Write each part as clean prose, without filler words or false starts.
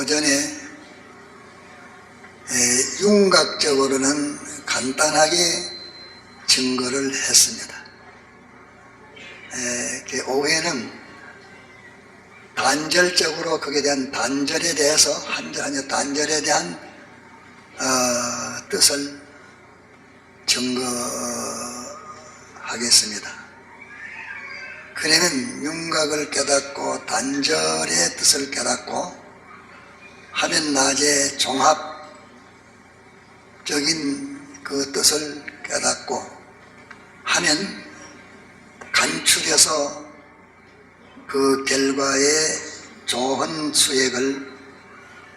오전에 윤곽적으로는 간단하게 증거를 했습니다. 오후에는 단절적으로 거기에 대한 단절에 대해서 한절 단절에 대한 뜻을 증거하겠습니다. 그러면 윤곽을 깨닫고 단절의 뜻을 깨닫고 하면 낮에 종합적인 그 뜻을 깨닫고 하면 간추려서 그 결과에 좋은 수익을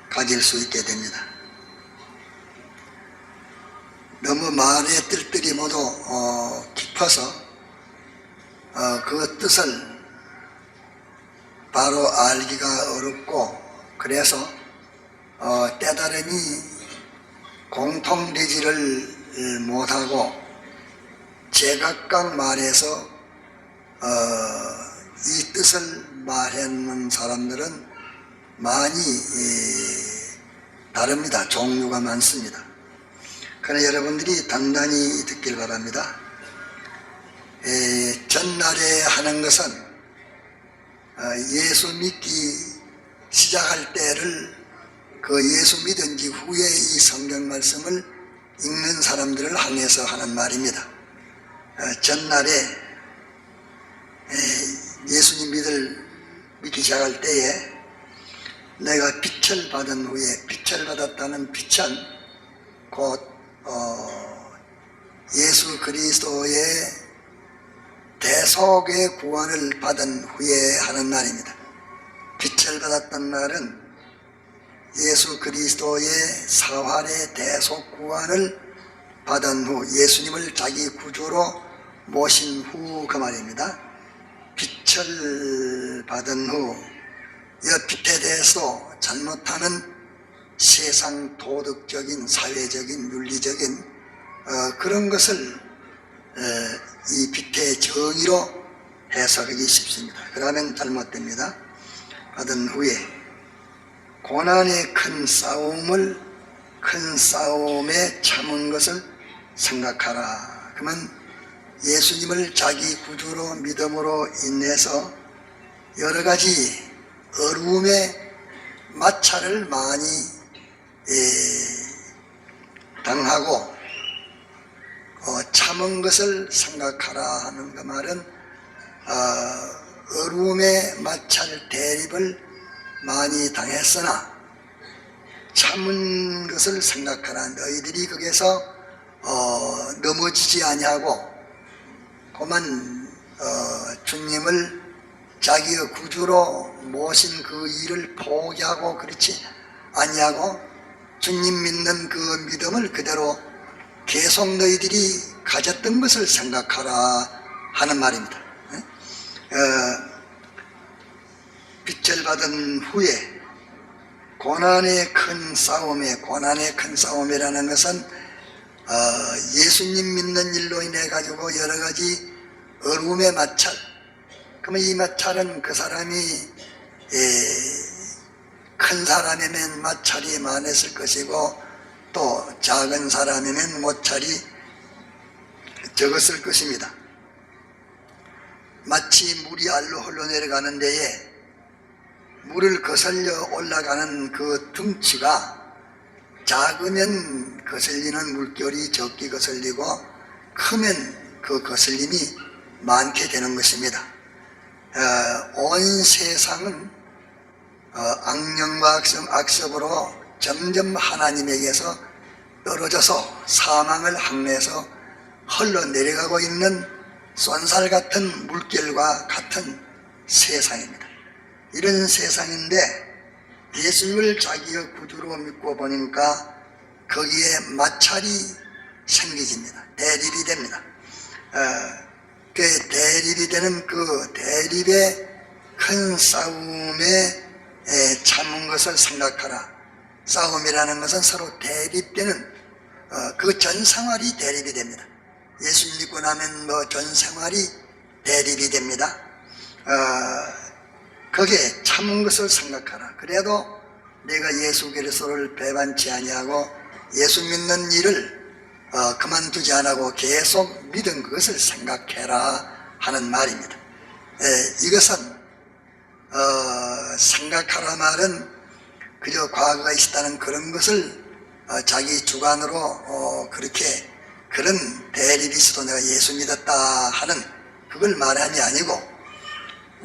가질 수 있게 됩니다. 너무 말의 뜰들이 모두 깊어서 그 뜻을 바로 알기가 어렵고, 그래서 때다름이 공통되지를 못하고 제각각 말해서 이 뜻을 말하는 사람들은 많이 다릅니다. 종류가 많습니다. 그러나 여러분들이 단단히 듣길 바랍니다. 전날에 하는 것은 예수 믿기 시작할 때를 그 예수 믿은 지 후에 이 성경 말씀을 읽는 사람들을 향해서 하는 말입니다. 전날에 예수님 믿기 시작할 때에 내가 빛을 받은 후에, 빛을 받았다는 빛은 곧 예수 그리스도의 대속의 구원을 받은 후에 하는 날입니다. 빛을 받았던 날은 예수 그리스도의 사활의 대속 구원을 받은 후, 예수님을 자기 구주로 모신 후 그 말입니다. 빛을 받은 후, 이 빛에 대해서 잘못하는 세상 도덕적인, 사회적인, 윤리적인 그런 것을 이 빛의 정의로 해석하기 쉽습니다. 그러면 잘못됩니다. 받은 후에 고난의 큰 싸움에 참은 것을 생각하라. 그러면 예수님을 자기 구주로 믿음으로 인해서 여러 가지 어려움의 마찰을 많이 당하고 참은 것을 생각하라 하는 그 말은 어려움의 마찰 대립을 많이 당했으나 참은 것을 생각하라. 너희들이 거기서 넘어지지 아니하고 그만 주님을 자기의 구주로 모신 그 일을 포기하고 그렇지 아니하고 주님 믿는 그 믿음을 그대로 계속 너희들이 가졌던 것을 생각하라 하는 말입니다. 빛을 받은 후에 고난의 큰 싸움이라는 것은 예수님 믿는 일로 인해 가지고 여러 가지 어려움의 마찰, 그러면 이 마찰은 그 사람이 큰 사람이면 마찰이 많았을 것이고 또 작은 사람이면 마찰이 적었을 것입니다. 마치 물이 알로 흘러내려가는 데에 물을 거슬려 올라가는 그 덩치가 작으면 거슬리는 물결이 적게 거슬리고 크면 그 거슬림이 많게 되는 것입니다. 온 세상은 악령과 악습으로 점점 하나님에게서 떨어져서 사망을 향해서 흘러내려가고 있는 쏜살 같은 물결과 같은 세상입니다. 이런 세상인데 예수님을 자기의 구주로 믿고 보니까 거기에 마찰이 생기집니다. 대립이 됩니다. 그 대립이 되는 그 대립의 큰 싸움에 참은 것을 생각하라. 싸움이라는 것은 서로 대립되는 그 전생활이 대립이 됩니다. 예수님 믿고 나면 전생활이 대립이 됩니다. 거기에 참은 것을 생각하라. 그래도 내가 예수 그리스도를 배반치 아니하고 예수 믿는 일을 그만두지 않고 계속 믿은 그것을 생각해라 하는 말입니다. 이것은 생각하라 말은 그저 과거가 있었다는 그런 것을 자기 주관으로 그렇게 그런 대립이 있어도 내가 예수 믿었다 하는 그걸 말함이 아니고,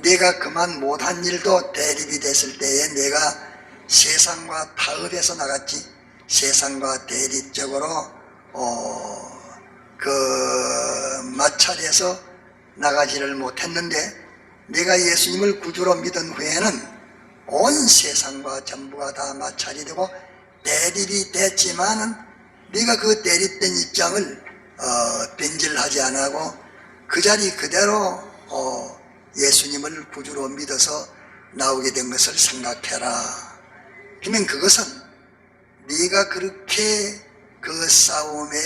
내가 그만 못한 일도 대립이 됐을 때에 내가 세상과 타협해서 나갔지, 세상과 대립적으로 마찰해서 나가지를 못했는데, 내가 예수님을 구주로 믿은 후에는 온 세상과 전부가 다 마찰이 되고 대립이 됐지만은 내가 그 대립된 입장을 변질하지 않고 그 자리 그대로 예수님을 구주로 믿어서 나오게 된 것을 생각해라. 그러면 그것은 네가 그렇게 그 싸움에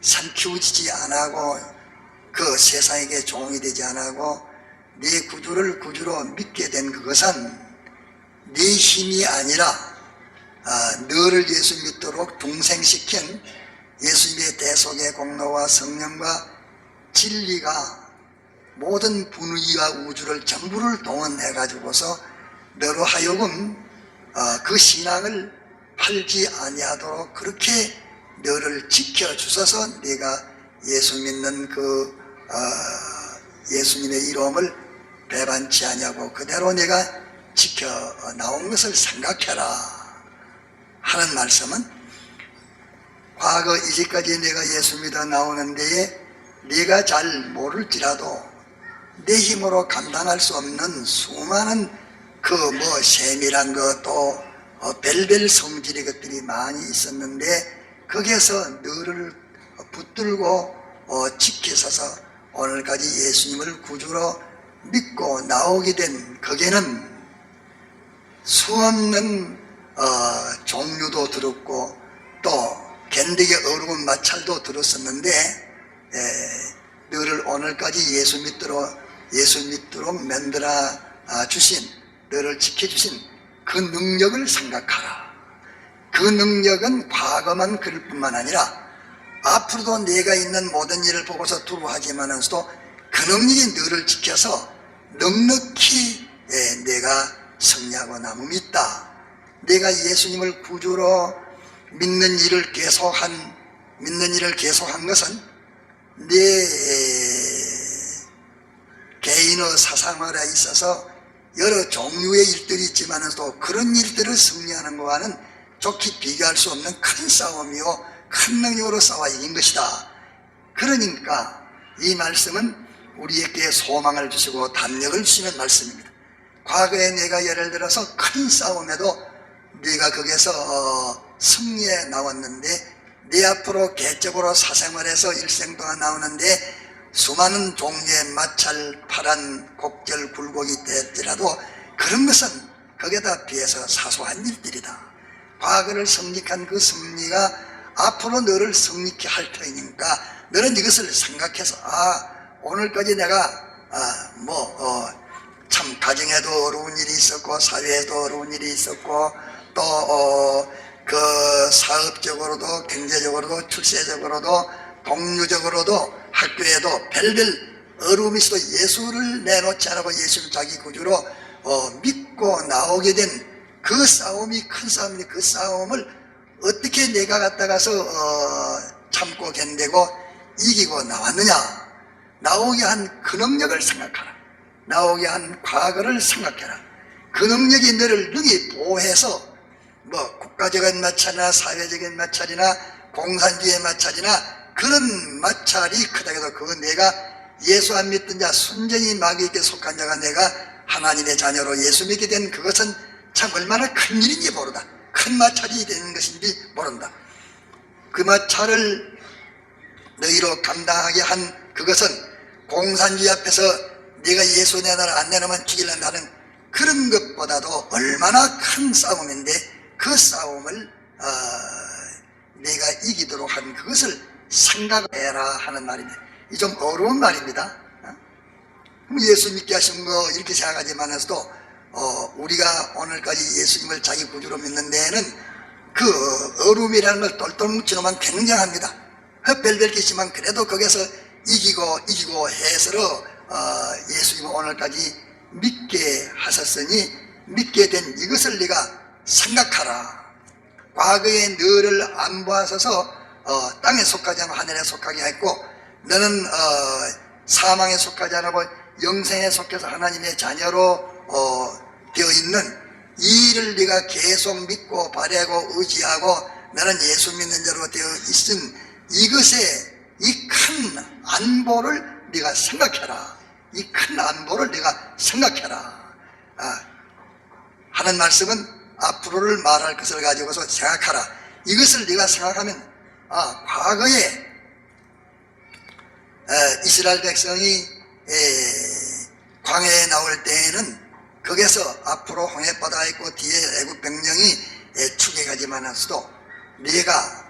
삼키우지 않고 그 세상에게 종이 되지 않고 네 구주를 구주로 믿게 된 그것은 네 힘이 아니라 너를 예수 믿도록 둥생시킨 예수님의 대속의 공로와 성령과 진리가 모든 분위기와 우주를 전부를 동원해 가지고서 너로 하여금 그 신앙을 팔지 아니하도록 그렇게 너를 지켜주셔서 네가 예수 믿는 그 예수님의 이름을 배반치 아니하고 그대로 내가 지켜 나온 것을 생각해라 하는 말씀은, 과거 이제까지 내가 예수 믿어 나오는 데에 네가 잘 모를지라도 내 힘으로 감당할 수 없는 수많은 그 세밀한 것도 별별 성질의 것들이 많이 있었는데, 거기에서 너를 붙들고 지키셔서 오늘까지 예수님을 구주로 믿고 나오게 된 거기에는 수없는 종류도 들었고 또 견디기 어려운 마찰도 들었었는데, 너를 오늘까지 예수 믿도록 만들어 주신, 너를 지켜주신 그 능력을 생각하라. 그 능력은 과거만 그럴 뿐만 아니라 앞으로도 내가 있는 모든 일을 보고서 두려워하지만서도 그 능력이 너를 지켜서 넉넉히 내가 승리하고 남음이 있다. 내가 예수님을 구주로 믿는 일을 계속한 것은 내 개인의 사상활에 있어서 여러 종류의 일들이 있지만서도 그런 일들을 승리하는 것과는 좋게 비교할 수 없는 큰 싸움이요 큰 능력으로 싸워 이긴 것이다. 그러니까 이 말씀은 우리에게 소망을 주시고 담력을 주시는 말씀입니다. 과거에 내가 예를 들어서 큰 싸움에도 네가 거기에서 승리해 나왔는데, 네 앞으로 개적으로 사생활에서 일생 동안 나오는데 수많은 종류의 마찰, 파란, 곡절, 굴곡이 됐더라도 그런 것은 거기에다 비해서 사소한 일들이다. 과거를 승리한 그 승리가 앞으로 너를 승리케 할 터이니까 너는 이것을 생각해서 오늘까지 내가 참 가정에도 어려운 일이 있었고 사회에도 어려운 일이 있었고 또 그 사업적으로도 경제적으로도 출세적으로도 동료적으로도 학교에도 별별 어려움이 있어도 예수를 내놓지 않고 예수를 자기 구주로 믿고 나오게 된 그 싸움이 큰 싸움인데, 그 싸움을 어떻게 내가 갖다가서 참고 견디고 이기고 나왔느냐. 나오게 한 그 능력을 생각하라. 나오게 한 과거를 생각해라. 그 능력이 너를 능히 보호해서 국가적인 마찰이나 사회적인 마찰이나 공산주의의 마찰이나 그런 마찰이 크다 해도 그건 내가 예수 안 믿던 자 순전히 마귀에게 속한 자가 내가 하나님의 자녀로 예수 믿게 된 그것은 참 얼마나 큰 일인지 모른다. 큰 마찰이 되는 것인지 모른다. 그 마찰을 너희로 감당하게 한 그것은 공산주의 앞에서 네가 예수 내 나라 안 내놓으면 죽일란다는 그런 것보다도 얼마나 큰 싸움인데, 그 싸움을 내가 이기도록 한 그것을 생각해라 하는 말입니다. 이 좀 어려운 말입니다. 예수 믿게 하신 거 이렇게 생각하지만서도 우리가 오늘까지 예수님을 자기 구주로 믿는 데에는 그 어려움이라는 걸 똘똘 뭉치놓으면 굉장합니다. 별별 있지만 그래도 거기서 이기고 해서로 예수님을 오늘까지 믿게 하셨으니 믿게 된 이것을 네가 생각하라. 과거에 너를 안 보아서서 땅에 속하지 않고 하늘에 속하게 했고 너는 사망에 속하지 않고 영생에 속해서 하나님의 자녀로 되어 있는 이 일을 네가 계속 믿고 바라고 의지하고 나는 예수 믿는 자로 되어 있은 이것에 이 큰 안보를 네가 생각해라. 이 큰 안보를 네가 생각해라. 하는 말씀은 앞으로를 말할 것을 가지고서 생각하라. 이것을 네가 생각하면 과거에 이스라엘 백성이 광야에 나올 때에는 거기서 앞으로 홍해바다가 있고 뒤에 애굽 병력이 추격하지만서도 네가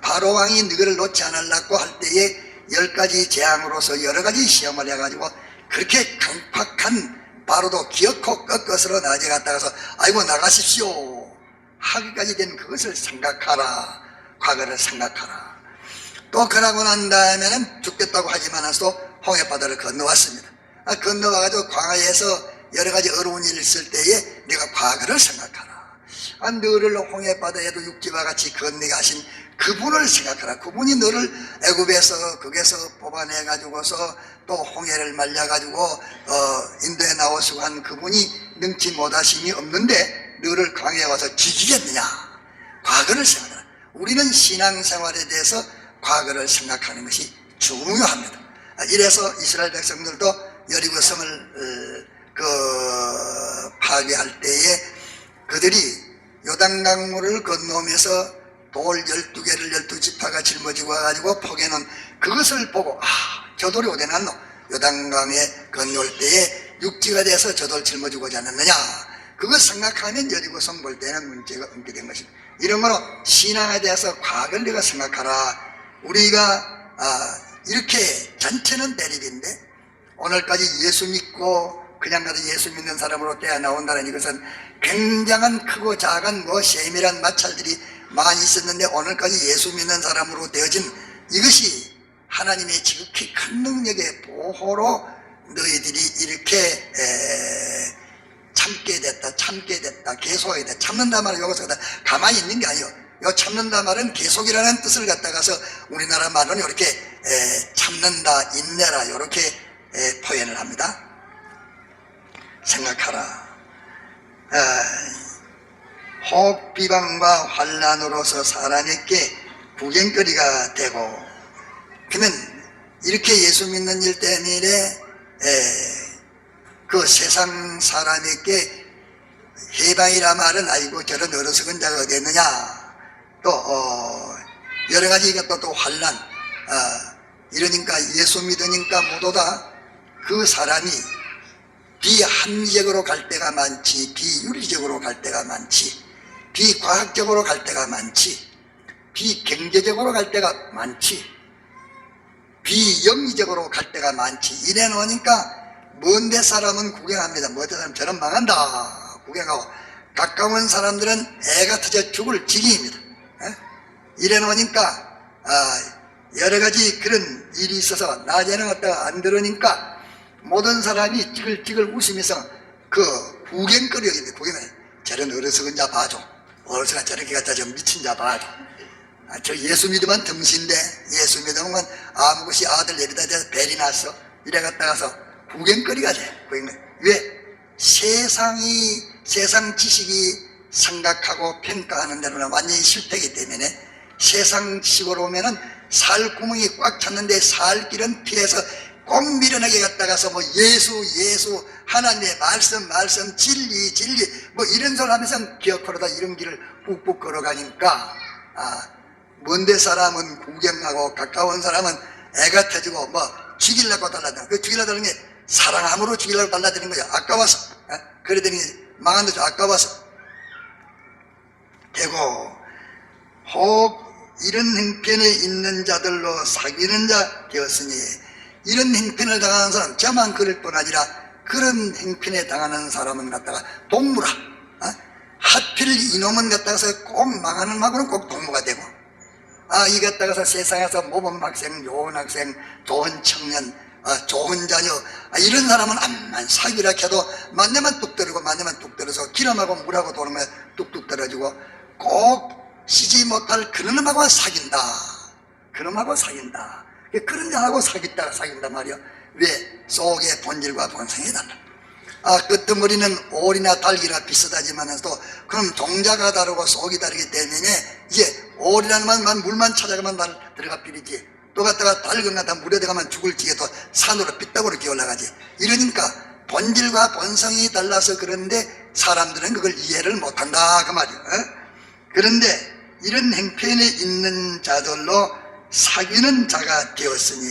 바로 왕이 너를 놓지 않으려고 할 때에 10가지 재앙으로서 여러 가지 시험을 해가지고 그렇게 강팍한 바로도 기어코 꺾어서 낮에 갔다가서 아이고 나가십시오 하기까지 된 그것을 생각하라. 과거를 생각하라. 또 그러고 난 다음에는 죽겠다고 하지만서도 홍해바다를 건너왔습니다. 건너와가지고 광야에서 여러 가지 어려운 일이 있을 때에 네가 과거를 생각하라. 너를 홍해바다에도 육지와 같이 건너게 하신 그분을 생각하라. 그분이 너를 애굽에서 거기서 뽑아내가지고서 또 홍해를 말려가지고 인도에 나오시고 한 그분이 능치 못하심이 없는데 너를 광야에 와서 죽이겠느냐. 과거를 생각하라. 우리는 신앙생활에 대해서 과거를 생각하는 것이 중요합니다. 이래서 이스라엘 백성들도 여리고성을 파괴할 때에 그들이 요단강물을 건너오면서 돌 12개를 12지파가 짊어지고 와가지고 포개는 그것을 보고 저 돌이 어디 났노? 요단강에 건너올 때에 육지가 돼서 저 돌 짊어지고 오지 않았느냐. 그거 생각하면 여리고성 볼 때는 문제가 없게 된 것입니다. 이런 거로 신앙에 대해서 과거를 네가 생각하라. 우리가 이렇게 전체는 대립인데 오늘까지 예수 믿고 그냥 가도 예수 믿는 사람으로 떼어 나온다는 이것은 굉장한 크고 작은 세밀한 마찰들이 많이 있었는데 오늘까지 예수 믿는 사람으로 되어진 이것이 하나님의 지극히 큰 능력의 보호로 너희들이 이렇게 참게 됐다 계속하게 됐다. 참는다 말은 여기서 가만히 있는 게 아니에요. 요 참는다 말은 계속이라는 뜻을 갖다가서 우리나라 말은 이렇게 참는다 인내라 이렇게 표현을 합니다. 생각하라. 혹 비방과 환난으로서 사람에게 구경거리가 되고 그러면 이렇게 예수 믿는 일 때문에 그 세상 사람에게 해방이라 말은 아이고 저런 어리석은 자가 어디 있느냐. 또 여러 가지 이것도 또 환난 이러니까 예수 믿으니까 모두 다 그 사람이 비합리적으로 갈 때가 많지 비윤리적으로 갈 때가 많지 비과학적으로 갈 때가 많지 비경제적으로 갈 때가 많지 비영리적으로 갈 때가 많지. 이래 놓으니까 먼데 사람은 구경합니다. 먼데 사람 저런 망한다 구경하고 가까운 사람들은 애가 터져 죽을 지경입니다. 이래 놓으니까 여러 가지 그런 일이 있어서 낮에는 왔다가 안 들으니까 모든 사람이 찌글찌글 웃으면서 그 구경거리입니다. 구경해. 저런 어리석은 자 봐줘. 어리석은 저렇게 갖다 저 미친 자 봐줘. 저 예수 믿으면 덩신데 예수 믿으면 아무것이 아들 내리다 대서 벨이 났어. 이래 갔다가서 구경거리가 돼. 구경거리. 왜? 세상 지식이 생각하고 평가하는 대로는 완전히 실패이기 때문에 세상 지식으로 오면은 살 구멍이 꽉 찼는데 살 길은 피해서 꼭 밀어내게 갔다가서 예수 하나님의 말씀 진리 이런 소리 하면서 기어코로다 이런 길을 꾹꾹 걸어가니까 먼데 사람은 구경하고 가까운 사람은 애가 터지고 죽이려고 달라드는 그 죽이려고 달라드는 게 사랑함으로 죽이려고 달라드는 거야. 아까워서. 그러더니 망한 데서 아까워서 되고 혹 이런 형편에 있는 자들로 사귀는 자 되었으니 이런 형편을 당하는 사람 저만 그럴 뿐 아니라 그런 행편에 당하는 사람은 갖다가 동무라. 하필 이놈은 갖다가서 꼭 망하는 마고는 꼭 동무가 되고, 이 갖다가서 세상에서 모범 학생, 좋은 학생, 좋은 청년, 좋은 자녀, 이런 사람은 암만 사귀라 해도 만나면 뚝 떨어지고, 만나면 뚝 떨어져서 기름하고 물하고 도르면 뚝뚝 떨어지고, 꼭 쉬지 못할 그런 놈하고 사귄다. 그놈하고 사귄다. 그런 자하고 사귄다 말이야. 왜? 속의 본질과 본성이 달라. 끄트머리는 오리나 달기나 비슷하지만서도 그럼 종자가 다르고 속이 다르기 때문에 이제 오리라는 만 물만 찾아가면 들어가 비리지, 또 갔다가 달건 갖다 물에 들어가면 죽을지에 또 산으로 삐딱으로 기어 올라가지. 이러니까 본질과 본성이 달라서 그런데 사람들은 그걸 이해를 못한다 그 말이야. 그런데 이런 행편에 있는 자들로 사귀는 자가 되었으니,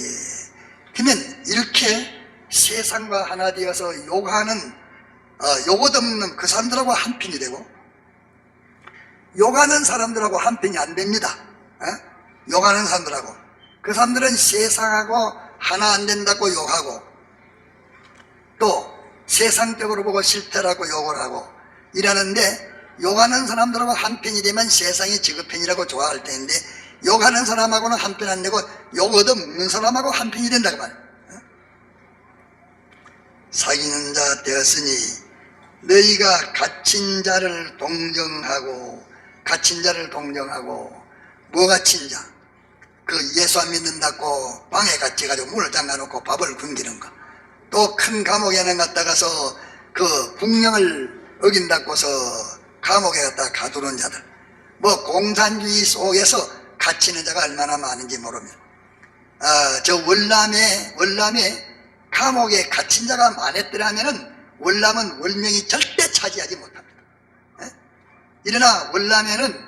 그러면 이렇게 세상과 하나 되어서 욕하는 욕얻없는 그 사람들하고 한편이 되고, 욕하는 사람들하고 한편이 안 됩니다. 욕하는 사람들하고, 그 사람들은 세상하고 하나 안 된다고 욕하고, 또 세상적으로 보고 실패라고 욕을 하고 이러는데, 욕하는 사람들하고 한편이 되면 세상이 지급편이라고 좋아할 텐데, 욕하는 사람하고는 한편 안 되고 욕 얻어먹는 사람하고 한편이 된다고 말이야. 사귀는 자 되었으니 너희가 갇힌 자를 동정하고, 갇힌 자를 동정하고, 뭐 갇힌 자? 그 예수 안 믿는다고 방에 갇혀가지고 문을 잠가놓고 밥을 굶기는 거, 또 큰 감옥에는 갔다가서 그 국령을 어긴다고서 감옥에 갔다 가두는 자들, 뭐 공산주의 속에서 갇히는 자가 얼마나 많은지 모릅니다. 저 월남에 감옥에 갇힌 자가 많았더라면은 월남은 월명이 절대 차지하지 못합니다. 이러나 월남에는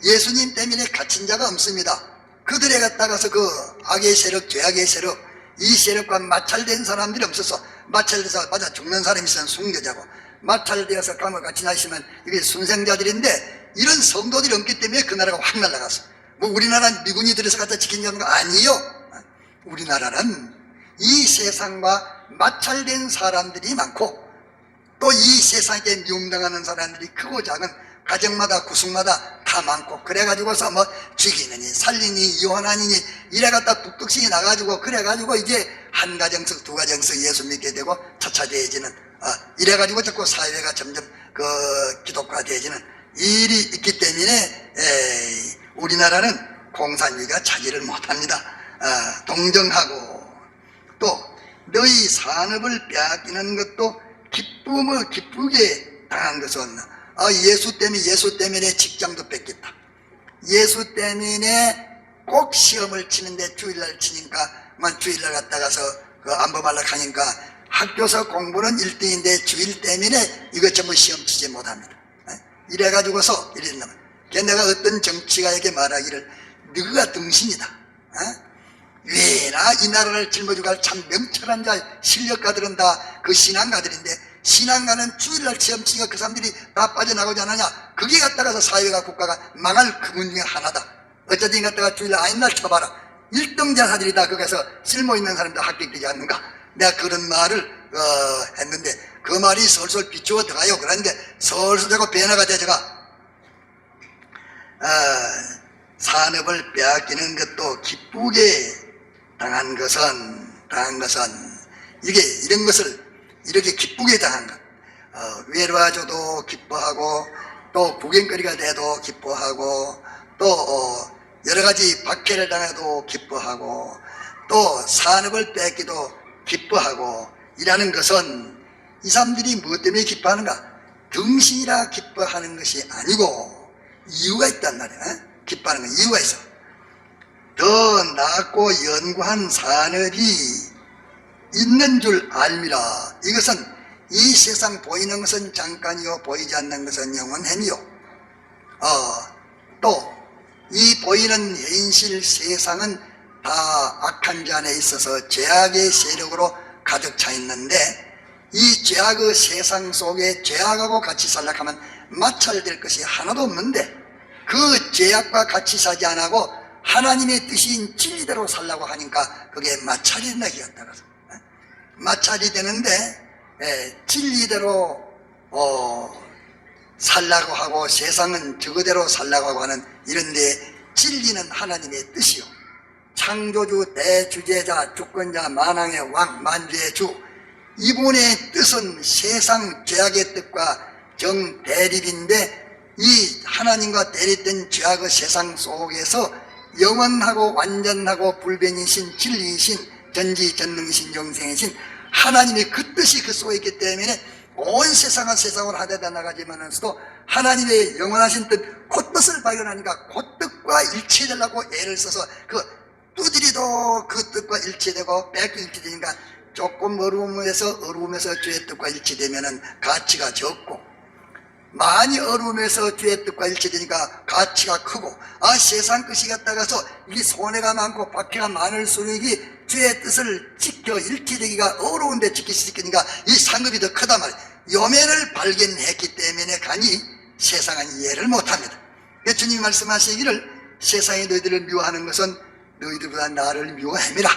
예수님 때문에 갇힌 자가 없습니다. 그들에 갔다가서 그 악의 세력, 죄악의 세력, 이 세력과 마찰된 사람들이 없어서, 마찰돼서 맞아 죽는 사람이 있으면 순교자고, 마찰되어서 감옥에 갇히나 있으면 이게 순생자들인데, 이런 성도들이 없기 때문에 그 나라가 확 날아갔어. 뭐 우리나라는 미군이 들어서 갖다 지킨다는 거 아니요. 우리나라는 이 세상과 마찰된 사람들이 많고, 또 이 세상에 미움당하는 사람들이 크고 작은 가정마다 구석마다 다 많고, 그래가지고서 뭐 죽이느니 살리니 이혼하느니 이래갖다 북뚝신이 나가지고, 그래가지고 이제 한 가정씩 두 가정씩 예수 믿게 되고 차차 되어지는, 이래가지고 자꾸 사회가 점점 그 기독화되어지는 일이 있기 때문에 우리나라는 공산주의가 차지를 못합니다. 동정하고, 또 너희 산업을 빼앗기는 것도 기쁘게 당한 것은, 예수 때문에 직장도 뺏겼다. 예수 때문에 꼭 시험을 치는데 주일날 치니까, 주일날 갔다가서 그 안범하려고 하니까 학교에서 공부는 1등인데 주일 때문에 이것 전부 시험 치지 못합니다. 이래가지고서 이랬나면, 내가 어떤 정치가에게 말하기를, 너가 등신이다. 왜나 이 나라를 짊어지고 갈 참 명철한 자 실력가들은 다 그 신앙가들인데, 신앙가는 주일날 시험 치니까 그 사람들이 다 빠져나가지 않느냐. 그게 갖다가서 사회가 국가가 망할 그분 중에 하나다. 어쩌든 갖다가 주일날 아닌 날 쳐봐라. 1등 자사들이 다 거기서 쓸모있는 사람들 합격되지 않는가. 내가 그런 말을 했는데 그 말이 솔솔 비추어 들어가요. 그런데 솔솔 자꾸 변화가 되져가. 산업을 빼앗기는 것도 기쁘게 당한 것은 이런 것을 이렇게 기쁘게 당한 것, 외로워져도 기뻐하고, 또 구경거리가 돼도 기뻐하고, 또 여러 가지 박해를 당해도 기뻐하고, 또 산업을 뺏기도 기뻐하고, 이라는 것은 이 사람들이 무엇 때문에 기뻐하는가? 등신이라 기뻐하는 것이 아니고 이유가 있단 말이야. 기뻐하는 건 이유가 있어. 더 낮고 연구한 산업이 있는 줄 알미라. 이것은 이 세상 보이는 것은 잠깐이요 보이지 않는 것은 영원함이요. 또 이 보이는 현실 세상은 다 악한 자 안에 있어서 죄악의 세력으로 가득 차 있는데, 이 죄악의 세상 속에 죄악하고 같이 살려고 하면 마찰될 것이 하나도 없는데, 그 죄악과 같이 살지 않고 하나님의 뜻인 진리대로 살려고 하니까 그게 마찰이 된다. 마찰이 되는데 진리대로 살라고 하고 세상은 저거대로 살라고 하고 하는 이런데 진리는 하나님의 뜻이요 창조주 대주제자 주권자 만왕의 왕 만주의 주 이분의 뜻은 세상 죄악의 뜻과 정대립인데 이 하나님과 대립된 죄악의 세상 속에서 영원하고 완전하고 불변이신 진리이신 전지전능이신 영생이신 하나님의 그 뜻이 그 속에 있기 때문에 온 세상은 세상을 하되다 나가지만서도 하나님의 영원하신 뜻, 그 뜻을 발견하니까 그 뜻과 일치되려고 애를 써서 그 두드리도 그 뜻과 일치되고 뺏고 일치되니까 조금 어려움에서 죄의 뜻과 일치되면은 가치가 적고 많이 어려움에서 죄의 뜻과 일치되니까 가치가 크고 세상 뜻이 갖다가서 이 손해가 많고 박해가 많을수록 이 죄의 뜻을 지켜 일치되기가 어려운데 지킬 수 있으니까 이 상급이 더 크단 말이에요. 요면을 발견했기 때문에 가니 세상은 이해를 못합니다. 주님이 말씀하시기를 세상이 너희들을 미워하는 것은 너희들보다 나를 미워함이라.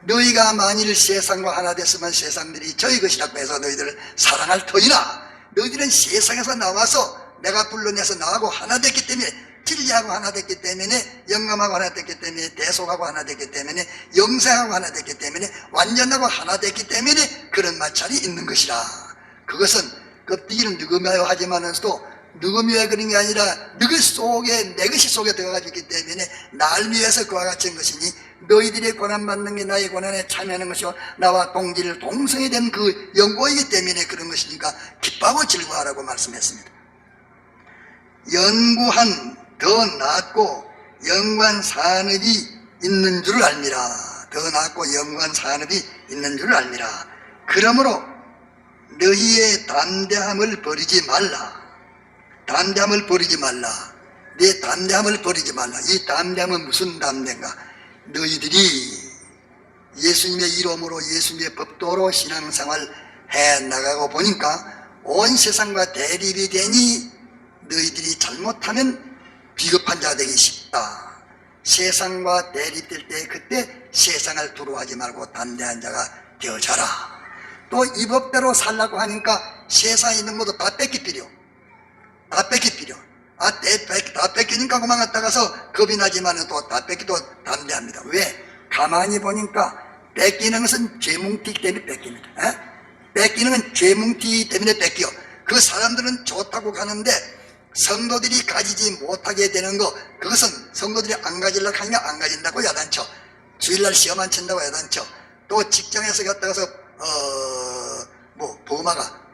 너희가 만일 세상과 하나 됐으면 세상들이 저희 것이라고 해서 너희들을 사랑할 터이나 너희들은 세상에서 나와서 내가 불러내서 나하고 하나 됐기 때문에 진리하고 하나 됐기 때문에 영감하고 하나 됐기 때문에 대속하고 하나 됐기 때문에 영생하고 하나 됐기 때문에 완전하고 하나 됐기 때문에 그런 마찰이 있는 것이라. 그것은 껍데기는 누구며요 하지만서도 누구며야 그런 게 아니라 너희 속에 내 것이 속에 들어가지고 있기 때문에 날 위해서 그와 같은 것이니 너희들의 고난받는 게 나의 고난에 참여하는 것이요 나와 동질 동성이 된 그 연고이기 때문에 그런 것이니까 기뻐하고 즐거워하라고 말씀했습니다. 연구한 더 낫고 영관 산업이 있는 줄 알미라. 더 낫고 영관 산업이 있는 줄 알미라. 그러므로 너희의 담대함을 버리지 말라. 담대함을 버리지 말라. 내 담대함을 버리지 말라. 이 담대함은 무슨 담대인가? 너희들이 예수님의 이름으로 예수님의 법도로 신앙생활 해나가고 보니까 온 세상과 대립이 되니 너희들이 잘못하면 비겁한 자가 되기 쉽다. 세상과 대립될 때 그때 세상을 두려워하지 말고 담대한 자가 되어져라. 또 이 법대로 살라고 하니까 세상에 있는 것도 다 뺏기필요. 다 뺏기필요. 다 뺏기니까 그만 갔다가서 겁이 나지만 또 다 뺏기도 담대합니다. 왜? 가만히 보니까 뺏기는 것은 죄뭉티 때문에 뺏깁니다. 뺏기는 건 죄뭉티 때문에 뺏겨. 그 사람들은 좋다고 가는데 성도들이 가지지 못하게 되는 거, 그것은 성도들이 안 가지려고 하니까 안 가진다고 야단쳐. 주일날 시험 안 친다고 야단쳐. 또 직장에서 갔다가서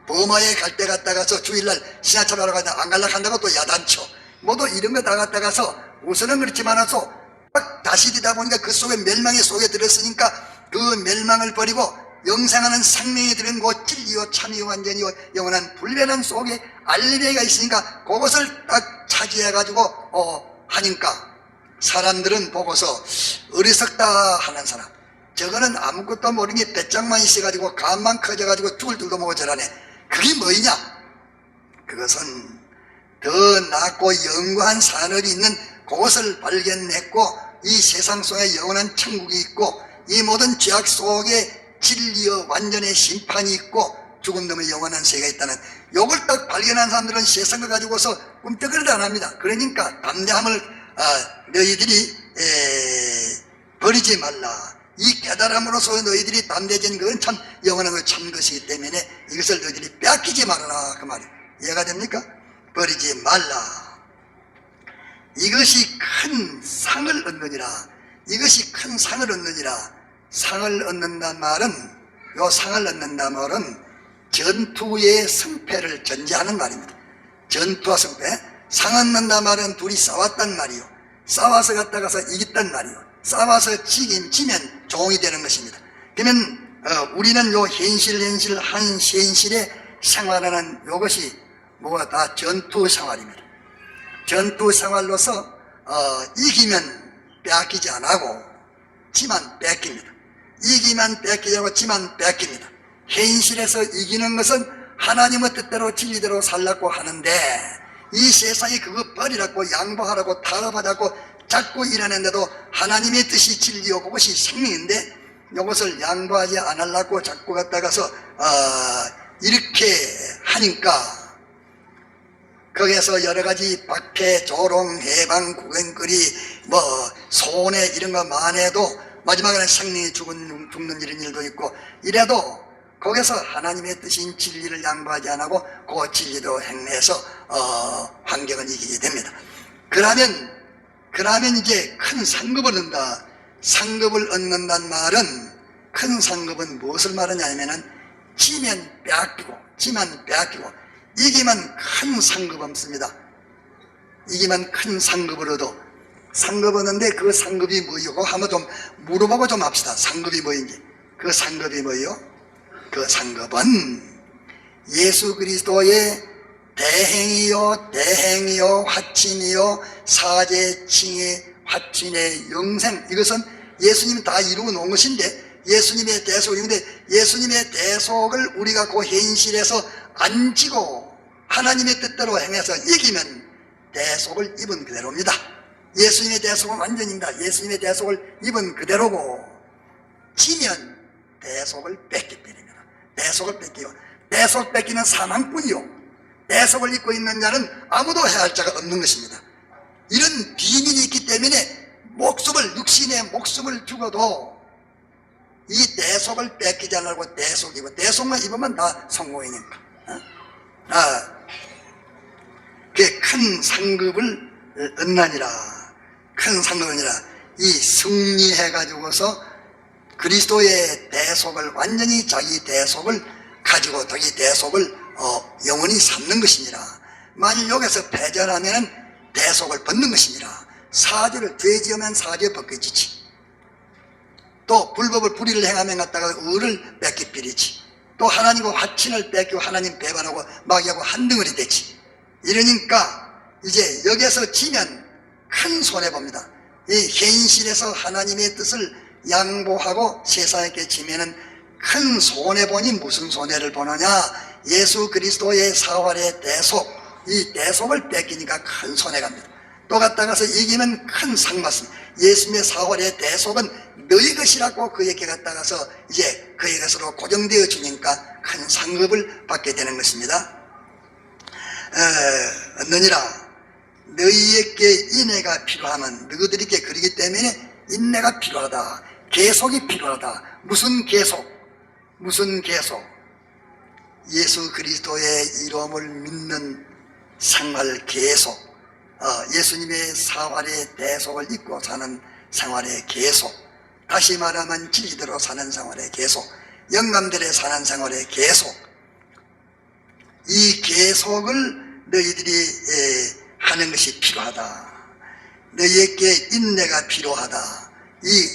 범마에 갈 때 갔다가서 주일날 신하참하러 가다 안 가려고 한다고 또 야단쳐. 모두 이런 거 다 갔다가서 우선은 그렇지만서 다시 되다 보니까 그 속에 멸망의 속에 들었으니까 그 멸망을 버리고 영생하는 생명이 들은 그 진리요 참이요 완전히요 영원한 불변한 속에 알리베가 있으니까 그것을 딱 차지해가지고 하니까 사람들은 보고서 어리석다 하는 사람, 저거는 아무것도 모르는 게 배짱만 있어가지고 간만 커져가지고 죽을 줄도 모르고 저러네. 그게 뭐이냐? 그것은 더 낫고 영구한 산업이 있는 그것을 발견했고 이 세상 속에 영원한 천국이 있고 이 모든 죄악 속에 진리의 완전의 심판이 있고 죽음 넘의 영원한 세계가 있다는 요걸 딱 발견한 사람들은 세상을 가지고서 꿈쩍거리도 안 합니다. 그러니까 담대함을 너희들이 버리지 말라. 이 깨달음으로서 너희들이 담대해진 것은 참 영원한 것 참 것이기 때문에 이것을 너희들이 빼앗기지 말아라 그 말이에요. 이해가 됩니까? 버리지 말라. 이것이 큰 상을 얻느니라. 이것이 큰 상을 얻느니라. 상을 얻는단 말은, 요 상을 얻는단 말은 전투의 승패를 전제하는 말입니다. 전투와 승패. 상 얻는단 말은 둘이 싸웠단 말이요. 싸워서 갔다가서 이겼단 말이요. 싸워서 지면 종이 되는 것입니다. 그러면 우리는 요 현실 한 현실에 생활하는 요것이 뭐가 다 전투 생활입니다. 전투 생활로서 이기면 빼앗기지 않고 지만 뺏깁니다. 이기면 뺏기지 않고 지만 뺏깁니다. 현실에서 이기는 것은 하나님의 뜻대로 진리대로 살라고 하는데 이 세상이 그거 버리라고 양보하라고 타협하자고 자꾸 일하는데도 하나님의 뜻이 진리요 그것이 생명인데 이것을 양보하지 않으려고 자꾸 갖다가서 이렇게 하니까 거기에서 여러 가지 박해, 조롱, 해방, 구경거리, 손해 이런 것만 해도 마지막에는 생명이 죽는 이런 일도 있고 이래도 거기서 하나님의 뜻인 진리를 양보하지 않고 그 진리도 행해서 환경을 이기게 됩니다. 그러면 이제 큰 상급을 얻는다. 상급을 얻는다는 말은, 큰 상급은 무엇을 말하냐면은 지면 빼앗기고 이기면 큰 상급 없습니다. 이기면 큰 상급을 얻어. 상급 얻는데 그 상급이 뭐요? 그거 한번 좀 물어보고 좀 합시다. 상급이 뭐인지. 그 상급이 뭐요? 그 상급은 예수 그리스도의 대행이요 화친이요 사제칭의 화친의 영생, 이것은 예수님이 다 이루어 놓은 것인데, 예수님의 대속인데 예수님의 대속을 우리가 그 현실에서 안 지고 하나님의 뜻대로 행해서 이기면 대속을 입은 그대로입니다. 예수님의 대속은 완전입니다. 예수님의 대속을 입은 그대로고, 지면 대속을 뺏기 때립니다. 대속을 뺏기요. 대속 뺏기는 사망뿐이요, 대속을 입고 있는 자는 아무도 해할 자가 없는 것입니다. 이런 비밀이 있기 때문에 육신의 목숨을 죽어도 이 대속을 뺏기지 않으려고 대속이고, 대속만 입으면 다 성공이니까. 그 큰 상급을 얻나니라. 큰 상급을 얻나니라. 이 승리해가지고서 그리스도의 대속을, 완전히 자기 대속을 가지고 자기 대속을 영원히 삼는 것이니라. 만일 여기서 패전하면 대속을 벗는 것이니라. 사죄를, 죄 지으면 사죄 벗겨지지. 또 불법을 불의를 행하면 갖다가 의를 뺏기 비리지. 또 하나님과 화친을 뺏기고 하나님 배반하고 마귀하고 한덩어리 되지. 이러니까 이제 여기에서 지면 큰 손해봅니다. 이 현실에서 하나님의 뜻을 양보하고 세상에게 지면은 큰 손해보니 무슨 손해를 보느냐? 예수 그리스도의 사활의 대속, 이 대속을 뺏기니까 큰 손해갑니다. 또 갔다가서 이기면 큰 상 받습니다. 예수님의 사활의 대속은 너희 것이라고 그에게 갔다가서 이제 그의 것으로 고정되어 주니까 큰 상급을 받게 되는 것입니다. 얻느니라. 너희에게 인내가 필요하면, 너희들에게 그러기 때문에 인내가 필요하다. 계속이 필요하다. 무슨 계속? 예수 그리스도의 이름을 믿는 생활 계속, 예수님의 사활의 대속을 입고 사는 생활의 계속, 다시 말하면 진리대로 사는 생활의 계속, 영감대로 사는 생활의 계속, 이 계속을 너희들이 하는 것이 필요하다. 너희에게 인내가 필요하다. 이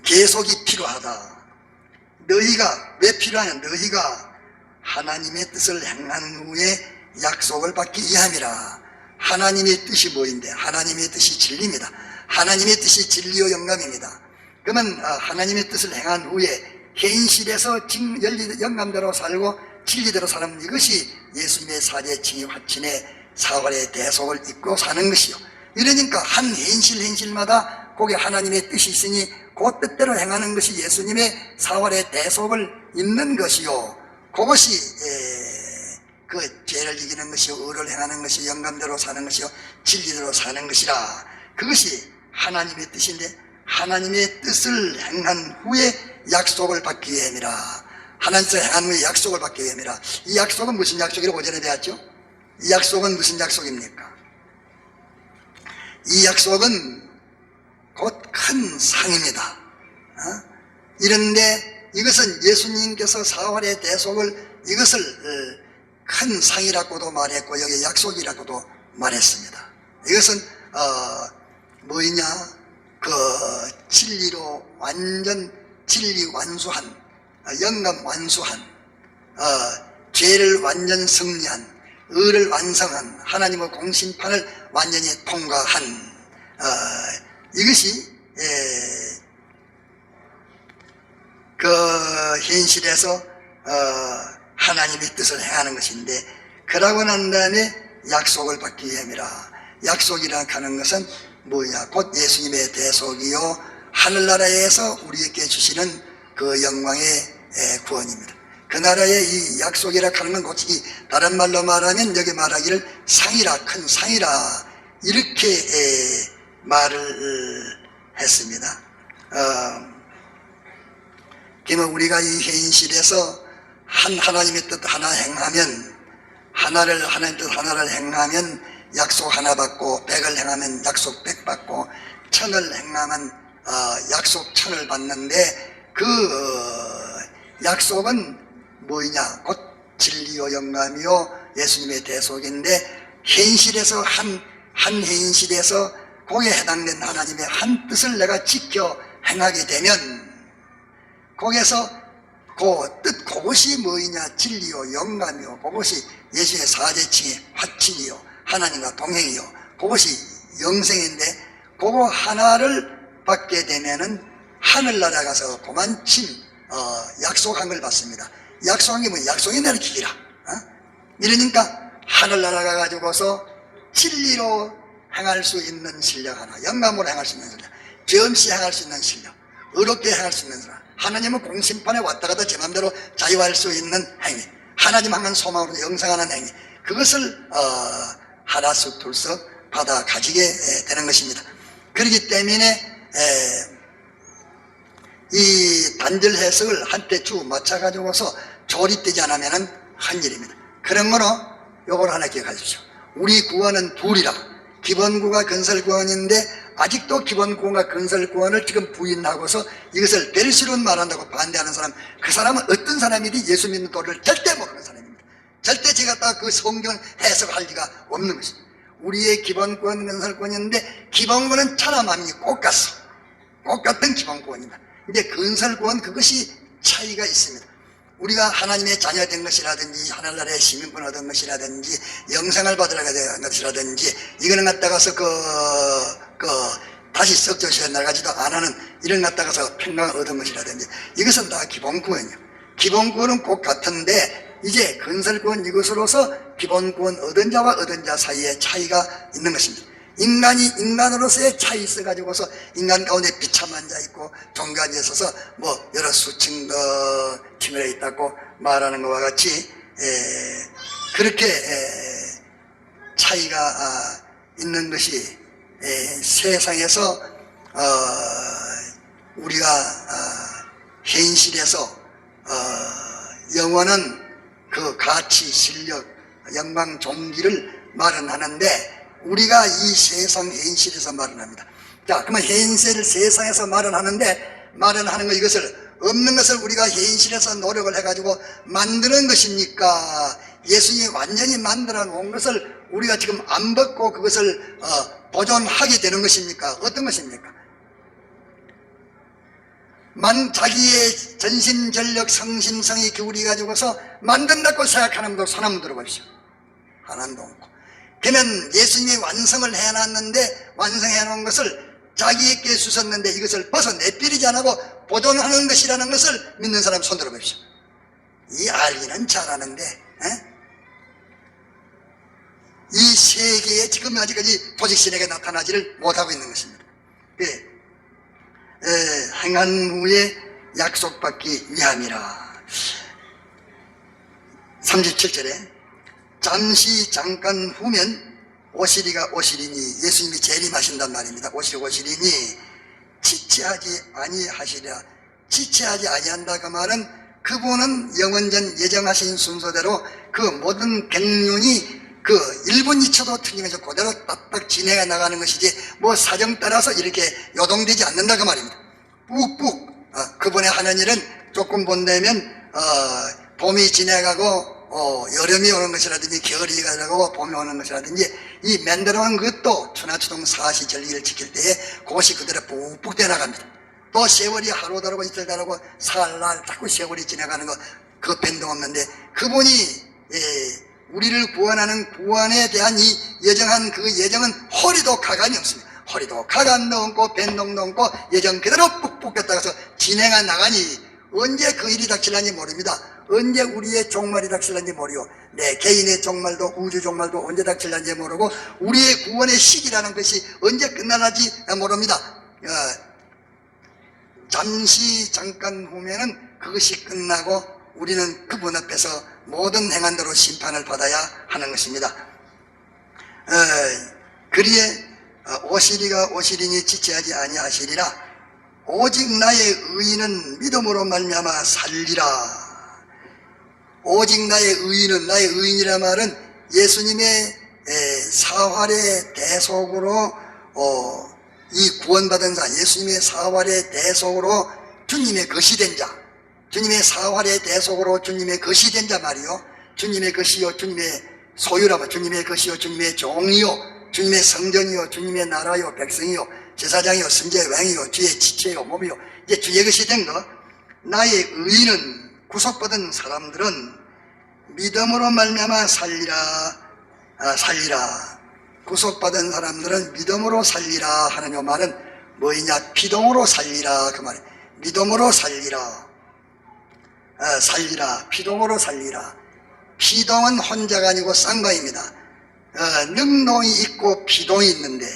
계속이 필요하다. 너희가 왜 필요하냐? 너희가 하나님의 뜻을 행한 후에 약속을 받기 위함이라. 하나님의 뜻이 뭐인데? 하나님의 뜻이 진리입니다. 하나님의 뜻이 진리요 영감입니다. 그러면 하나님의 뜻을 행한 후에 현실에서 영감대로 살고 진리대로 사는, 이것이 예수님의 사제칭의 화친의 사활의 대속을 입고 사는 것이요. 이러니까 한 현실마다 거기에 하나님의 뜻이 있으니 그 뜻대로 행하는 것이 예수님의 사활의 대속을 입는 것이요. 그것이 그 죄를 이기는 것이요, 의를 행하는 것이, 영감대로 사는 것이요, 진리대로 사는 것이라. 그것이 하나님의 뜻인데, 하나님의 뜻을 행한 후에 약속을 받기 위함이라. 하나님의 뜻을 행한 후에 약속을 받기 위함이라. 이 약속은 무슨 약속이라고 오전에 배웠죠? 이 약속은 무슨 약속입니까? 이 약속은 곧 큰 상입니다. 이런데 이것은 예수님께서 사활의 대속을, 이것을 큰 상이라고도 말했고 여기 약속이라고도 말했습니다. 이것은 뭐이냐? 그 진리로 완전 진리 완수한, 영감 완수한, 죄를 완전 승리한, 의를 완성한, 하나님의 공심판을 완전히 통과한, 이것이 그 현실에서 하나님의 뜻을 행하는 것인데, 그러고 난 다음에 약속을 받기 위함이라. 약속이라 하는 것은 뭐냐? 곧 예수님의 대속이요 하늘나라에서 우리에게 주시는 그 영광의 구원입니다. 그 나라의 이 약속이라 하는 건 솔직히 다른 말로 말하면 여기 말하기를 상이라, 큰 상이라 이렇게 말을 했습니다. 그러면 우리가 이 현실에서 하나님의 뜻 하나 행하면, 하나님의 뜻 하나를 행하면 약속 하나 받고, 100을 행하면 약속 100 받고, 1000을 행하면 약속 1000을 받는데, 그 약속은 뭐냐? 곧 진리요 영감이요 예수님의 대속인데, 현실에서 한 현실에서 거기에 해당된 하나님의 한 뜻을 내가 지켜 행하게 되면, 거기에서 그 뜻, 그것이 뭐이냐? 진리요 영감이요, 그것이 예수의 사제층의 화친이요, 하나님과 동행이요, 그것이 영생인데, 그거 하나를 받게 되면은 하늘나라 가서 고만친 약속한 걸 받습니다. 약속한 게 뭐냐? 약속이 내를 기기라. 이러니까 하늘나라 가가지고서 진리로 행할 수 있는 실력 하나, 영감으로 행할 수 있는 실력, 겸시 행할 수 있는 실력, 의롭게 행할 수 있는 실력, 하나님은 공심판에 왔다 갔다 제 맘대로 자유할 수 있는 행위, 하나님 향한 소망으로 영생하는 행위, 그것을 하나씩 둘씩 받아 가지게 되는 것입니다. 그렇기 때문에 이 단절 해석을 한때 쭉 맞춰가지고서 조립되지 않으면 한 일입니다. 그러므로 요걸 하나 기억하십시오. 우리 구원은 둘이라. 기본구가 건설구원인데 아직도 기본구원과 건설구원을 지금 부인하고서 이것을 벨시론 말한다고 반대하는 사람, 그 사람은 어떤 사람이든 예수 믿는 도리를 절대 모르는 사람입니다. 절대 제가 딱 그 성경 해석할 리가 없는 것입니다. 우리의 기본구원, 건설구원인데 기본구원은 천하만민이 똑같은 기본구원입니다. 근데 건설구원, 그것이 차이가 있습니다. 우리가 하나님의 자녀된 것이라든지 하늘나라의 시민권 얻은 것이라든지 영생을 받으러 된 것이라든지 이거는 갖다가서 다시 썩져서 나가지도 안 하는 이런 갖다가서 평강을 얻은 것이라든지 이것은 다 기본구원이에요. 기본구원은 꼭 같은데 이제 건설구원 이것으로서 기본구원 얻은 자와 얻은 자 사이에 차이가 있는 것입니다. 인간이 인간으로서의 차이 있어가지고서 인간 가운데 비참한 자 있고 종교에 있어서 뭐 여러 수층도 치밀어 있다고 말하는 것과 같이 그렇게 차이가 있는 것이 세상에서 우리가 현실에서 영원한 그 가치, 실력, 영광, 종기를 말은 하는데 우리가 이 세상 현실에서 말은 합니다. 자, 그러면 현실 세상에서 말은 하는데 말은 하는 거 이것을 없는 것을 우리가 현실에서 노력을 해가지고 만드는 것입니까? 예수님이 완전히 만들어 놓은 것을 우리가 지금 안 벗고 그것을 보존하게 되는 것입니까? 어떤 것입니까? 자기의 전심전력 성심성이 기울이 가지고서 만든다고 생각하는 분들 손 한번 들어보십시오. 하나도 없고. 그러면 예수님이 완성을 해놨는데 완성해 놓은 것을 자기에게 주셨는데 이것을 벗어내버리지 않고 보존하는 것이라는 것을 믿는 사람 손 들어보십시오. 이 알기는 잘하는데 이 세계에 지금 아직까지 조직신에게 나타나지를 못하고 있는 것입니다. 행한 후에 약속받기 위함이라. 37절에 잠시 잠깐 후면 오시리가 오시리니, 예수님이 재림하신단 말입니다. 오시리니 지체하지 아니하시리라. 지체하지 아니한다 그 말은 그분은 영원전 예정하신 순서대로 그 모든 경륜이 그 1분 2초도 틀림없이 그대로 딱딱 진행해 나가는 것이지 뭐 사정 따라서 이렇게 요동되지 않는다 그 말입니다. 뿍뿍 그분의 하는 일은 조금 본다면 봄이 지나가고 여름이 오는 것이라든지 겨울이 가고 봄이 오는 것이라든지 이 만들어놓은 것도 천하초동 사시절기를 지킬 때에 그것이 그대로 푹푹 되나갑니다. 또 세월이 하루 다르고 이틀 다르고 사흘날 자꾸 세월이 지나가는 거 그 변동 없는데 그분이 우리를 구원하는 구원에 대한 이 예정한 그 예정은 허리도 가관이 없습니다. 허리도 가관도 없고 변동도 없고 예정 그대로 푹푹 됐다가서 진행해 나가니 언제 그 일이 닥칠는지 모릅니다. 언제 우리의 종말이 닥칠는지 모르고 내 개인의 종말도 우주 종말도 언제 닥칠는지 모르고 우리의 구원의 시기라는 것이 언제 끝나는지 모릅니다. 잠시 잠깐 후면은 그것이 끝나고 우리는 그분 앞에서 모든 행한대로 심판을 받아야 하는 것입니다. 그리에 오시리가 오시리니 지체하지 아니하시리라. 오직 나의 의인은 믿음으로 말미암아 살리라. 오직 나의 의인은, 나의 의인이라 말은 예수님의 사활의 대속으로 이 구원받은 자, 예수님의 사활의 대속으로 주님의 것이 된 자, 주님의 사활의 대속으로 주님의 것이 된 자 말이요, 주님의 것이요 주님의 소유라면 주님의 것이요 주님의 종이요 주님의 성전이요 주님의 나라요 백성이요 제사장이요 선지의 왕이요 주의 지체요 몸이요, 이제 주의 것이 된 거. 나의 의인은, 구속받은 사람들은 믿음으로 말미암아 살리라. 살리라. 구속받은 사람들은 믿음으로 살리라 하는 요 말은 뭐이냐? 피동으로 살리라 그 말이에요. 믿음으로 살리라. 살리라. 피동으로 살리라. 피동은 혼자가 아니고 쌍방입니다. 능동이 있고 피동이 있는데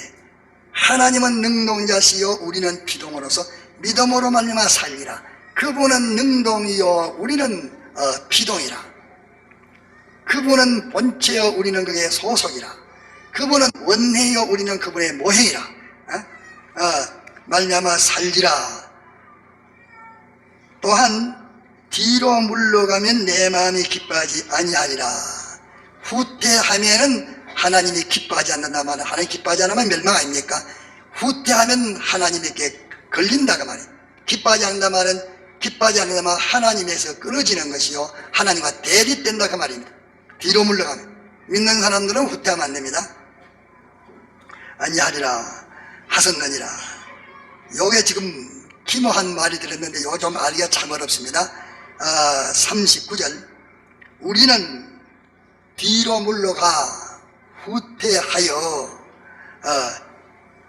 하나님은 능동자시요 우리는 피동으로서 믿음으로 말미암아 살리라. 그분은 능동이요 우리는 피동이라. 그분은 본체요 우리는 그의 소속이라. 그분은 원해요 우리는 그분의 모형이라. 말미암아 살리라. 또한 뒤로 물러가면 내 마음이 기뻐하지 아니하리라. 후퇴하면은 하나님이 기뻐하지 않는다 말은, 하나님 기뻐하지 않으면 멸망 아닙니까? 후퇴하면 하나님에게 걸린다가 말이에요. 기뻐하지 않는다 말은, 기뻐하지 않는다 말은 하나님에서 끊어지는 것이요 하나님과 대립된다 그 말입니다. 뒤로 물러가면. 믿는 사람들은 후퇴하면 안 됩니다. 아니하리라 하셨느니라. 요게 지금 기모한 말이 들었는데 요 좀 알기가 참 어렵습니다. 39절 우리는 뒤로 물러가 후퇴하여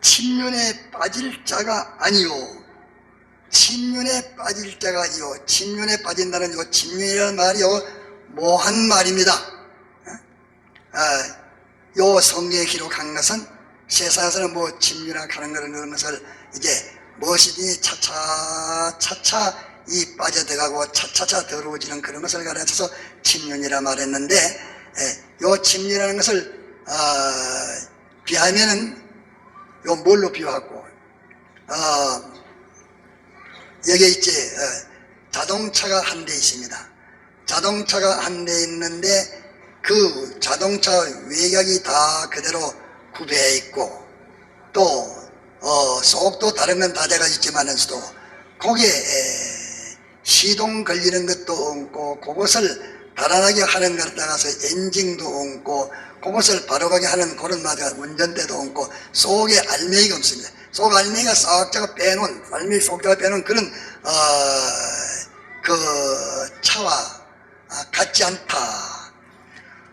침륜에 빠질 자가 아니요. 침륜에 빠질 자가 아니요. 침륜에 빠진다는 요 침륜이라는 말이요 모한 말입니다. 요 성경에 기록한 것은 세상에서는 뭐 침륜이나 가는 그런 것을 이제 무엇이든지 차차 이 빠져들어가고 차차차 더러워지는 그런 것을 가르쳐서 침륜이라 말했는데, 요 침륜이라는 것을 비하면은 요 뭘로 비유하고, 여기에 있지, 자동차가 한 대 있습니다. 자동차가 한 대 있는데 그 자동차 외곽이 다 그대로 구비해 있고 또 속도 다른 건 다 돼가 있지만은서도 거기에 시동 걸리는 것도 없고 그것을 달아나게 하는 걸 따라서 엔진도 없고 그것을 바로 가게 하는 그런 마다 운전대도 없고 속에 알맹이가 없습니다. 속 알맹이가 싹자가 빼놓은, 알맹이 속자가 빼놓은 그런 그 차와 같지 않다.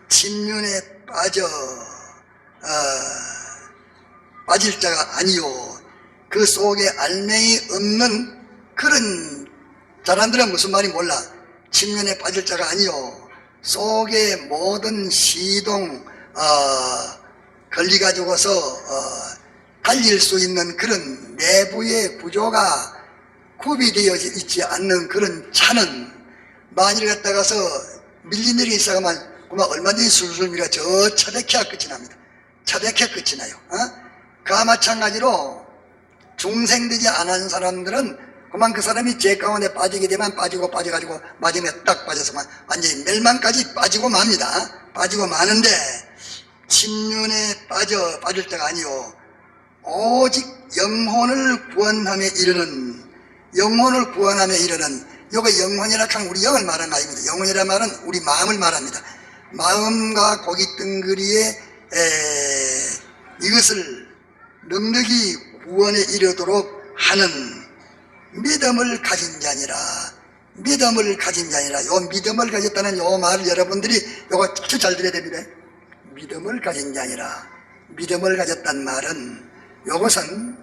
침륜에 빠질 자가 아니요. 그 속에 알맹이 없는 그런 사람들은 무슨 말이 몰라. 침륜에 빠질 자가 아니요. 속에 모든 시동 걸리가지고서 달릴 수 있는 그런 내부의 구조가 구비되어 있지 않는 그런 차는 만일 갔다가서 밀린 일이 있어가면 그만 얼마든지 술술 밀어 저 차백해야 끝이 납니다. 차백해 끝이 나요. 그와 마찬가지로 중생되지 않은 사람들은 그만 그 사람이 죄 가운데 빠지게 되면 빠져가지고 마지막에 딱 빠져서만 완전히 멸망까지 빠지고 맙니다. 빠지고 마는데 침륜에 빠질 때가 아니요. 오직 영혼을 구원함에 이르는, 영혼을 구원함에 이르는, 요거 영혼이라 하면 우리 영을 말하는 아닙니다. 영혼이라 말은 우리 마음을 말합니다. 마음과 고기 덩그리에 이것을 넉넉히 구원에 이르도록 하는 믿음을 가진 자니라. 믿음을 가진 자니라. 요 믿음을 가졌다는 요 말을 여러분들이 요거 아주 잘 들어야 됩니다. 믿음을 가진 자니라. 믿음을 가졌단 말은 요것은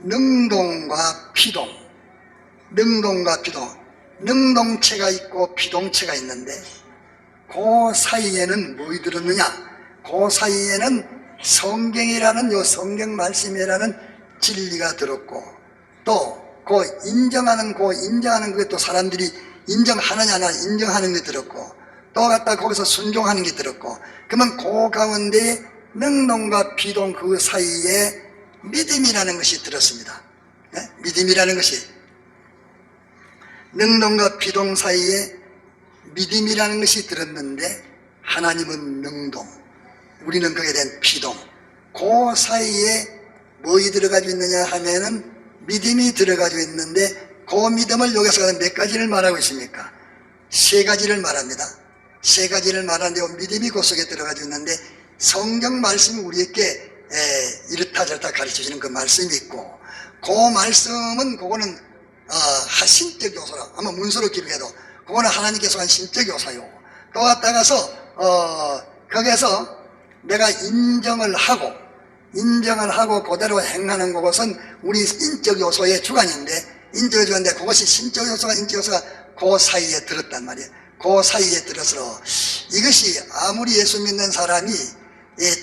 능동과 피동, 능동과 피동, 능동체가 있고 피동체가 있는데 그 사이에는 뭐이 들었느냐? 그 사이에는 성경이라는 요 성경 말씀이라는 진리가 들었고 또 인정하는 그게 또 사람들이 인정하느냐 안 하느냐 인정하는 게 들었고 또 갖다 거기서 순종하는 게 들었고 그러면 그 가운데 능동과 비동 그 사이에 믿음이라는 것이 들었습니다. 네? 믿음이라는 것이 능동과 비동 사이에 믿음이라는 것이 들었는데 하나님은 능동, 우리는 거기에 대한 비동. 그 사이에 뭐이 들어가지고 있느냐 하면은 믿음이 들어가지고 있는데 그 믿음을 여기서 몇 가지를 말하고 있습니까? 세 가지를 말합니다. 세 가지를 말하는데 믿음이 그 속에 들어가지고 있는데 성경 말씀이 우리에게 이렇다 저렇다 가르쳐주는 그 말씀이 있고 그 말씀은 그거는 신적 요소라 아마 문서로 기록해도 그거는 하나님께서 한 신적 요소요. 또 갔다가서 거기에서 내가 인정을 하고 그대로 행하는 그것은 우리 인적 요소의 주관인데 인적 요소인데 그것이 신적 요소가 인적 요소가 그 사이에 들었단 말이에요. 그 사이에 들어서 이것이 아무리 예수 믿는 사람이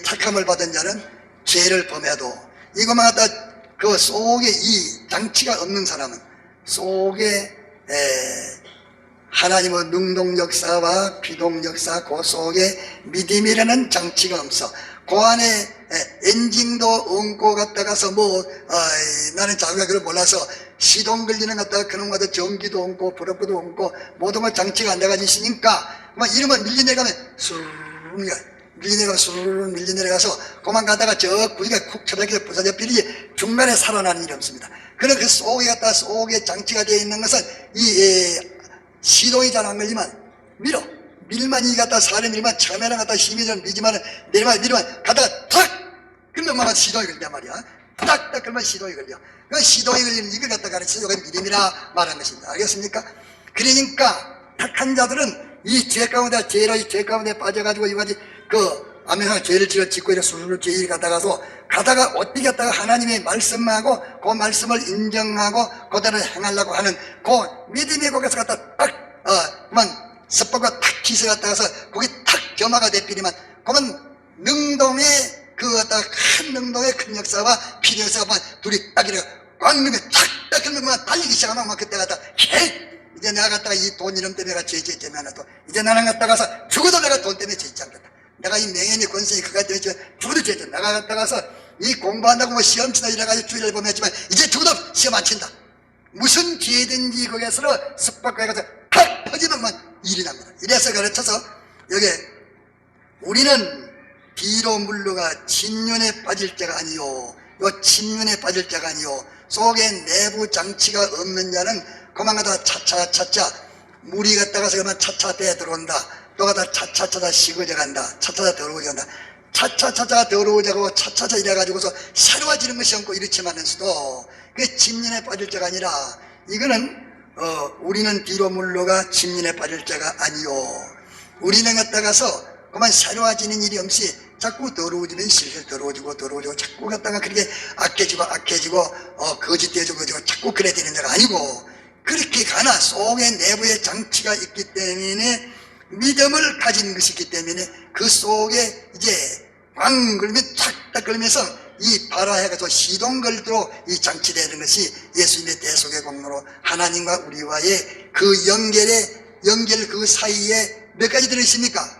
택함을 받은 자는 죄를 범해도 이것만 갖다 그 속에 이 장치가 없는 사람은 속에 하나님의 능동 역사와 비동 역사 그 속에 믿음이라는 장치가 없어 그 안에 엔진도 얹고 갔다가서 나는 자기가 그걸 몰라서 시동 걸리는 갔다가 그놈 가서 전기도 얹고 브러프도 얹고 모든 것 장치가 안 돼가지고 있으니까 막 이러면 밀려내가면 수르르 밀려내려가서 그만 가다가 저 구지가 쿡 쳐박혀서 부서져 비리지 중간에 살아나는 일이 없습니다. 그런 그 속에 갖다 속에 장치가 되어 있는 것은 이 시동이 잘 안 걸리면 밀만 이 갖다 사람 밀만 처음에는 갖다 힘이 좀 밀지만 내리면 가다가 탁 그러면 막 시동이 걸린단 말이야. 딱 그러면 시동이 걸려. 그 시동이 걸리는 이걸 갖다 가르치는 게 믿음이라 말하는 것입니다. 알겠습니까? 그러니까 택한 자들은 이 죄 가운데 죄 가운데 빠져가지고 이거지 아멘하 죄를 짓고 이래 수술을 죄를 가다가서 가다가 어떻게 갔다가 하나님의 말씀하고 그 말씀을 인정하고 그대로 행하려고 하는 그 믿음의 거기서 갖다 그만 습법과 탁 기세 갔다가서 거기 탁 점화가 돼버리면 그러면 능동의 큰 능동의 큰 역사와 필요 역사가 둘이 딱 이래 꽉 넣으면 탁 그러면 달리기 시작하면 막 그때 갔다 이제 내가 갔다가 이 돈 이름 때문에 내가 죄 때문에 또 이제 나는 갔다가서 죽어도 내가 돈 때문에 죄 짓지 않겠다. 내가 이 명예니 권세니 그가 때문에 죽어도 죄 짓다. 내가 갔다가서 이 공부한다고 시험 치다 이래가지고 주의를 보냈지만 이제 죽어도 시험 안 친다. 무슨 죄든지 거기에서 습박과 가서 팍 퍼지면 일이 납니다. 이래서 가르쳐서 여기 우리는 비로 물러가 침륜에 빠질 자가 아니요 요 침륜에 빠질 자가 아니요 속에 내부 장치가 없는 자는 그만 가다 차차 물이 갔다가서 그만 차차 배 들어온다. 또 가다 차차차 식어져 간다. 차차차 더러워져 간다. 차차차차 더러워져가고 차차차 이래가지고서 새로워지는 것이 없고 이렇지만서도 그 침륜에 빠질 자가 아니라 이거는 우리는 비로 물러가 침륜에 빠질 자가 아니요 우리는 갔다가서 그만 새로워지는 일이 없이 자꾸 더러워지면 슬슬 더러워지고 자꾸 갔다가 그렇게 악해지고 거짓되어지고 자꾸 그래 되는 자가 아니고 그렇게 가나 속에 내부의 장치가 있기 때문에 믿음을 가진 것이 있기 때문에 그 속에 이제 빵 걸리면 탁탁 걸리면서 이 발화해가지고 시동 걸도록 이 장치되는 것이 예수님의 대속의 공로로 하나님과 우리와의 그 연결 그 사이에 몇 가지 들어있습니까?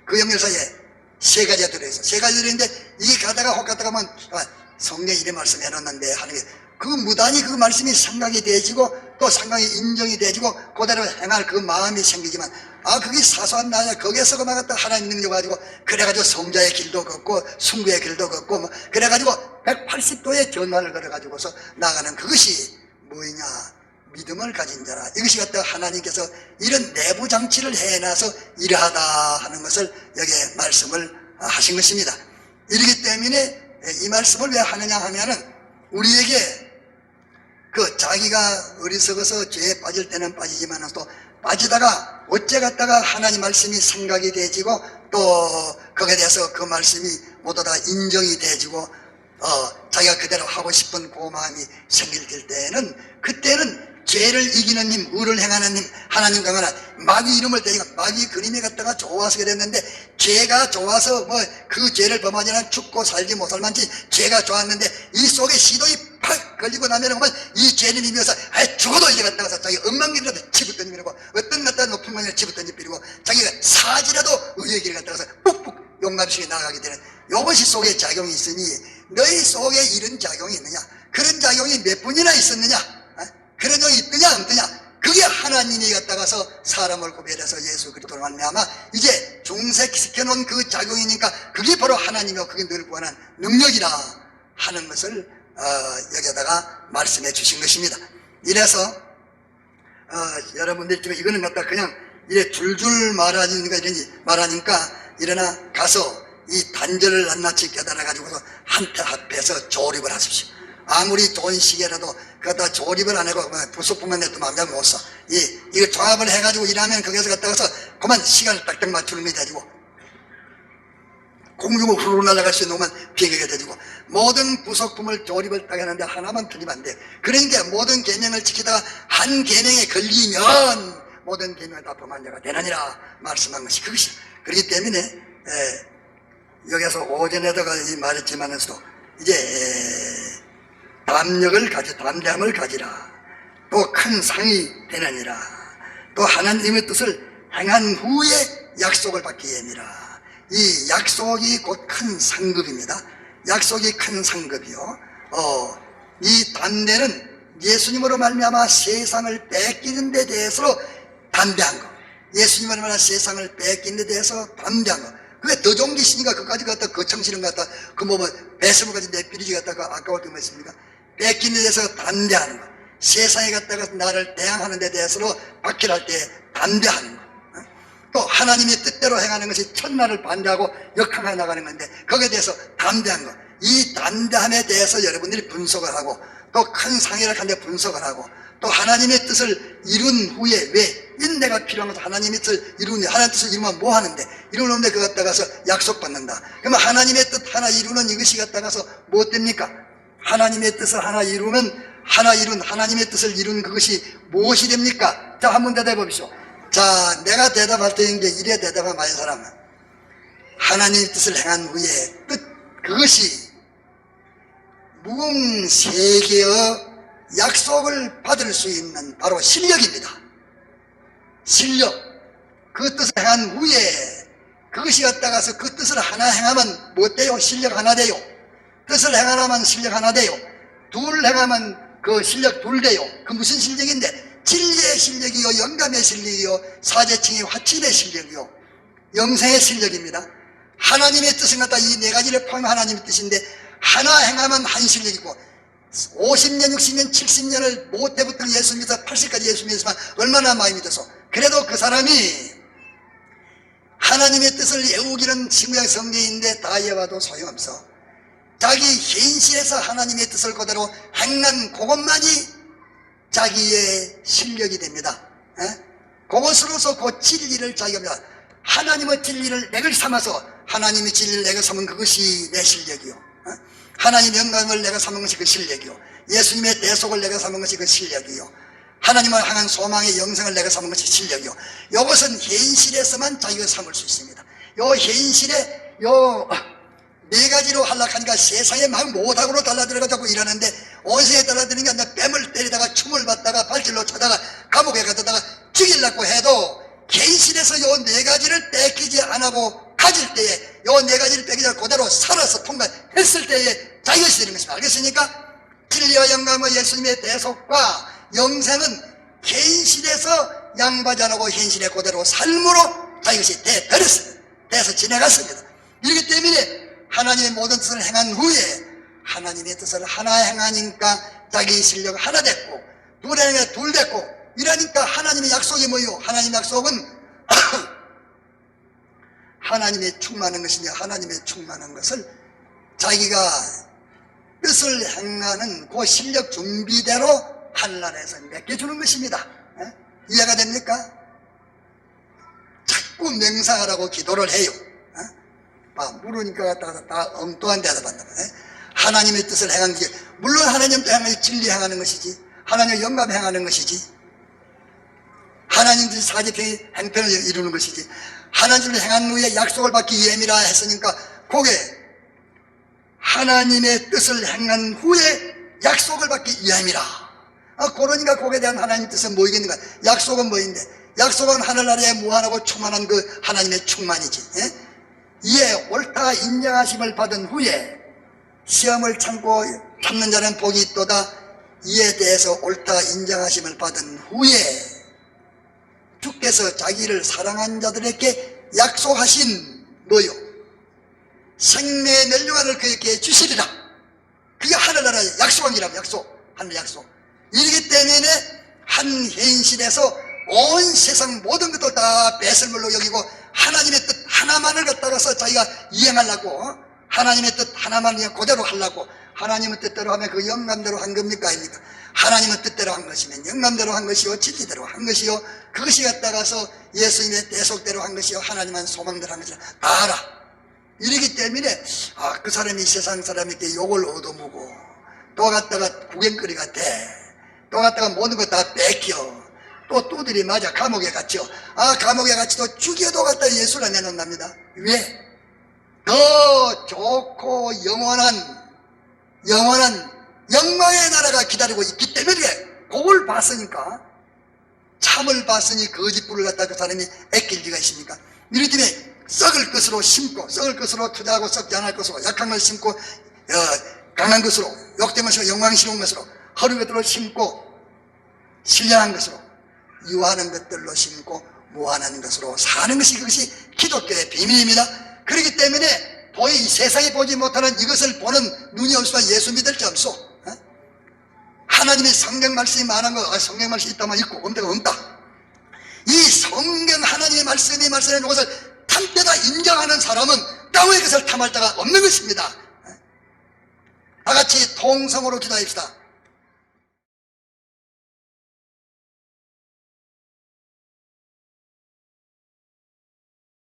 그 연결 사이에 세 가지가 들어있어. 세 가지 들어있는데 이게 가다가 혹 갔다가 하면 성경 이래 말씀해놨는데 하는 게 그 무단히 그 말씀이 생각이 되지고 또 생각이 인정이 되지고 그대로 행할 그 마음이 생기지만 그게 사소한 나야 거기에서 그만 갖다 하나님 능력 가지고 그래가지고 성자의 길도 걷고 순교의 길도 걷고 그래가지고 180도의 견만을 걸어가지고서 나가는 그것이 뭐냐 믿음을 가진 자라. 이것이 갖다 하나님께서 이런 내부 장치를 해놔서 이러하다 하는 것을 여기에 말씀을 하신 것입니다. 이러기 때문에 이 말씀을 왜 하느냐 하면은 우리에게 자기가 어리석어서 죄에 빠질 때는 빠지지만 또 빠지다가 어째 갔다가 하나님 말씀이 생각이 되지고 또 거기에 대해서 그 말씀이 모두 다 인정이 되지고 자기가 그대로 하고 싶은 그 마음이 생길 때는 그때는 죄를 이기는 힘, 의를 행하는 힘, 하나님 강하나 마귀 이름을 대니까 마귀 그림에 갖다가 좋아서 그랬는데, 죄가 좋아서 뭐 그 죄를 범하지 않으면 죽고 살지 못할 만치 죄가 좋았는데, 이 속에 시동이 팍 걸리고 나면은 이 죄는 이면서 죽어도 이제 갖다가 자기 엉망길이라도 집어던지고, 어떤 갖다 높은 곳에 집어던지고, 자기가 사지라도 의의 길을 갖다가서 푹푹 용감식에 나아가게 되는 이것이 속에 작용이 있으니, 너희 속에 이런 작용이 있느냐, 그런 작용이 몇 분이나 있었느냐, 그런 적이 있느냐 없느냐, 그게 하나님이 갖다가서 사람을 구별해서 예수 그리스도로 말미암아 이제 중색시켜놓은 그 작용이니까 그게 바로 하나님이고 그게 늘 구하는 능력이라 하는 것을 여기다가 말씀해 주신 것입니다. 이래서 여러분들 지금 이거는 갖다 그냥 이래 줄줄 말하니까 일어나 가서 이 단절을 낱낱이 깨달아 가지고서 한테 합해서 조립을 하십시오. 아무리 좋은 시계라도 그거다 조립을 안 하고 부속품만 내도 마음대로 못 써. 이거 조합을 해가지고 일하면 거기서 갖다가서 그만 시간을 딱딱 맞추는 게 되고, 공중을 후루룩 날아갈 수 있는 것만 비교가 되고, 모든 부속품을 조립을 딱 하는데 하나만 틀리면 안 돼. 그러니까 모든 계명을 지키다가 한 계명에 걸리면 모든 계명을 다 범한 자가 되느니라 말씀한 것이 그것이야. 그렇기 때문에 여기서 오전에다가 말했지만서도 이제 담대함을 가지라. 또 큰 상이 되느니라. 또 하나님의 뜻을 행한 후에 약속을 받기 위함이라. 이 약속이 곧 큰 상급입니다. 약속이 큰 상급이요. 이 담대는 예수님으로 말미암아 세상을 뺏기는 데 대해서 담대한 거. 예수님으로 말미암아 세상을 뺏기는 데 대해서 담대한 거. 그게 더 좋은 게 있으니까 그까지 갖다 거청스러운 것 같다. 그 배설물까지 내비리지 갖다가 아까울 때 뭐 있습니까? 뺏기는 데 대해서 담대하는 거. 세상에 갖다가 나를 대항하는 데 대해서로 박해할 때 담대하는 거. 또 하나님의 뜻대로 행하는 것이 천만을 반대하고 역행해 나가는 건데 거기에 대해서 담대한 거. 이 담대함에 대해서 여러분들이 분석을 하고 또 큰 상해를 하는데 분석을 하고 또 하나님의 뜻을 이룬 후에 왜 인내가 필요한 것은 하나님의 뜻을 이루는 하나님의 뜻을 이루면 뭐 하는데 이루는데 그거 갖다가서 약속받는다. 그러면 하나님의 뜻 하나 이루는 이것이 갖다가서 뭐 됩니까? 하나님의 뜻을 하나 이루면 하나님의 뜻을 이룬 그것이 무엇이 됩니까? 자, 한번 대답해 보십시오. 자, 내가 대답할 때 이제 이래 대답하면 많은 사람은 하나님의 뜻을 행한 후에 그것이 무궁세계의 약속을 받을 수 있는 바로 실력입니다. 실력. 그 뜻을 행한 후에 그것이 갖다가서 그 뜻을 하나 행하면 뭐 돼요? 실력 하나 돼요. 뜻을 행하면 실력 하나 돼요. 둘 행하면 그 실력 둘 돼요. 그 무슨 실력인데? 진리의 실력이요, 영감의 실력이요, 사제칭의 화친의 실력이요, 영생의 실력입니다. 하나님의 뜻은 갖다 이 네 가지를 포함한 하나님의 뜻인데 하나 행하면 한 실력이고 50년, 60년, 70년을 모태부터 예수 믿어서 80까지 예수 믿었지만 얼마나 많이 믿어서 그래도 그 사람이 하나님의 뜻을 외우기는 지구의 성경인데 다 외워도 소용없어. 자기 현실에서 하나님의 뜻을 그대로 행한 그것만이 자기의 실력이 됩니다. 그것으로서 그 진리를 자기가 하나님의 진리를 내가 삼아서 하나님의 진리를 내가 삼은 그것이 내 실력이요. 하나님의 영광을 내가 삼은 것이 그 실력이요. 예수님의 대속을 내가 삼은 것이 그 실력이요. 하나님을 향한 소망의 영생을 내가 삼은 것이 실력이요. 이것은 현실에서만 자기가 삼을 수 있습니다. 요 현실에 요 네 가지로 하려하니까 세상에 막 모닥으로 달라들어가지고 일하는데 온세에 달라드는 게 아니라 뺨을 때리다가 춤을 받다가 발질로 차다가 감옥에 가다가 죽이려고 해도 현실에서 요 네 가지를 뺏기지 않고 가질 때에 요 네 가지를 뺏기지 않고 그대로 살아서 통과했을 때에 자기가 되는 것입니다. 알겠습니까? 진리와 영감과 예수님의 대속과 영생은 현실에서 양보하지 않고 현실의 그대로 삶으로 자기것이 돼서 지내갔습니다. 이렇기 때문에 하나님의 모든 뜻을 행한 후에 하나님의 뜻을 하나 행하니까 자기 실력 하나 됐고 둘 행해 둘 됐고 이러니까 하나님의 약속이 뭐예요? 하나님의 약속은 하나님의 충만한 것이냐 하나님의 충만한 것을 자기가 뜻을 행하는 그 실력 준비대로 한란에서 맡겨주는 것입니다. 이해가 됩니까? 자꾸 명상하라고 기도를 해요. 물으니까 다 엉뚱한 대답한다. 하나님의 뜻을 행한 게 물론 하나님도 행하는 진리 행하는 것이지 하나님의 영감 행하는 것이지, 하나님들이 사지평이 행편을 이루는 것이지, 하나님을 행한 후에 약속을 받기 예미라 했으니까 그게 하나님의 뜻을 행한 후에 약속을 받기 예미라. 그러니까 거기에 대한 하나님의 뜻은 뭐이겠는가? 약속은 뭐인데? 약속은 하늘나라에 무한하고 충만한 그 하나님의 충만이지. 이에 옳다 인정하심을 받은 후에 시험을 참는 자는 복이 있도다. 이에 대해서 옳다 인정하심을 받은 후에 주께서 자기를 사랑한 자들에게 약속하신 뭐요? 생명의 멸류관을 그에게 주시리라. 그게 하늘나라의 약속이라고. 약속, 하늘 약속. 이렇기 때문에 한 현실에서 온 세상 모든 것도 다 배설물로 여기고 하나님의 뜻 하나만을 갖다가서 자기가 이행하려고, 하나님의 뜻 하나만 그냥 그대로 하려고, 하나님의 뜻대로 하면 그 영감대로 한 겁니까 아닙니까? 하나님의 뜻대로 한 것이면 영감대로 한 것이요, 진리대로 한 것이요, 그것이 갖다가서 예수님의 대속대로 한 것이요, 하나님한 소망대로 한 것이라 다 알아. 이러기 때문에 그 사람이 세상 사람에게 욕을 얻어먹고 또 갖다가 구경거리가 돼, 또 갖다가 모든 것 다 뺏겨, 또 두들이 맞아 감옥에 갇혀. 감옥에 갇혀도 죽여도 갖다 예수를 내놓는답니다. 왜? 더 좋고 영원한 영광의 나라가 기다리고 있기 때문에 그걸 봤으니까. 참을 봤으니 거짓불을 갖다 그 사람이 애낄 리가 있습니까? 이렇기 때문에 썩을 것으로 심고, 썩을 것으로 투자하고 썩지 않을 것으로, 약한 걸 심고 강한 것으로, 욕된 것으로, 영광스러운 것으로, 허른 것들로 심고 신령한 것으로, 유하는 것들로 심고 무한한 것으로 사는 것이, 그것이 기독교의 비밀입니다. 그렇기 때문에 이 세상에 보지 못하는 이것을 보는 눈이 없으면 예수 믿을 게 없어. 하나님의 성경 말씀이 많은 거, 성경 말씀이 있다면 있고 없다면 없다. 이 성경 하나님의 말씀이 말씀해 것을 탐때다 인정하는 사람은 땅의 것을 탐할 자가 없는 것입니다. 다 같이 통성으로 기도합시다.